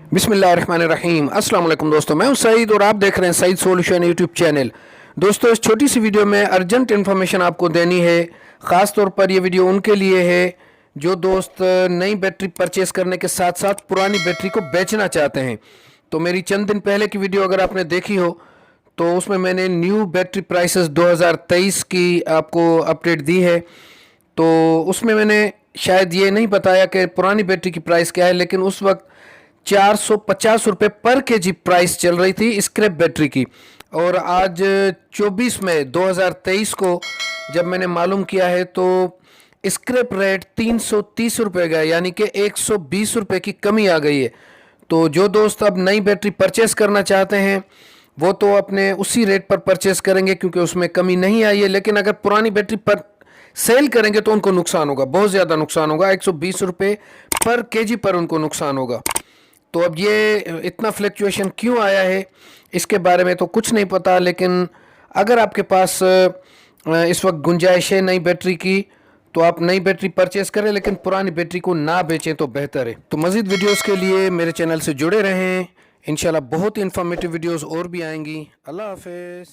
बिस्मिल्लाहिर्रहमानिर्रहीम। अस्सलाम वालेकुम दोस्तों, मैं हूं सईद और आप देख रहे हैं सईद सॉल्यूशन यूट्यूब चैनल। दोस्तों, इस छोटी सी वीडियो में अर्जेंट इन्फॉर्मेशन आपको देनी है। ख़ास तौर पर ये वीडियो उनके लिए है जो दोस्त नई बैटरी परचेस करने के साथ साथ पुरानी बैटरी को बेचना चाहते हैं। तो मेरी चंद दिन पहले की वीडियो अगर आपने देखी हो तो उसमें मैंने न्यू बैटरी प्राइसेस 2023 की आपको अपडेट दी है। तो उसमें मैंने शायद ये नहीं बताया कि पुरानी बैटरी की प्राइस क्या है, लेकिन उस वक्त 450 रुपये पर केजी प्राइस चल रही थी स्क्रैप बैटरी की। और आज 24 मई 2023 को जब मैंने मालूम किया है तो स्क्रैप रेट 330 रुपये का, यानी कि 120 रुपये की कमी आ गई है। तो जो दोस्त अब नई बैटरी परचेस करना चाहते हैं वो तो अपने उसी रेट पर परचेस करेंगे क्योंकि उसमें कमी नहीं आई है। लेकिन अगर पुरानी बैटरी पर सेल करेंगे तो उनको नुकसान होगा, बहुत ज़्यादा नुकसान होगा। 120 रुपये पर केजी पर उनको नुकसान होगा। तो अब ये इतना फ्लक्चुएशन क्यों आया है इसके बारे में तो कुछ नहीं पता, लेकिन अगर आपके पास इस वक्त गुंजाइश है नई बैटरी की तो आप नई बैटरी परचेस करें, लेकिन पुरानी बैटरी को ना बेचें तो बेहतर है। तो मज़ीद वीडियोस के लिए मेरे चैनल से जुड़े रहें। इंशाल्लाह बहुत ही इंफॉर्मेटिव वीडियोस और भी आएंगी। अल्लाह हाफिज़।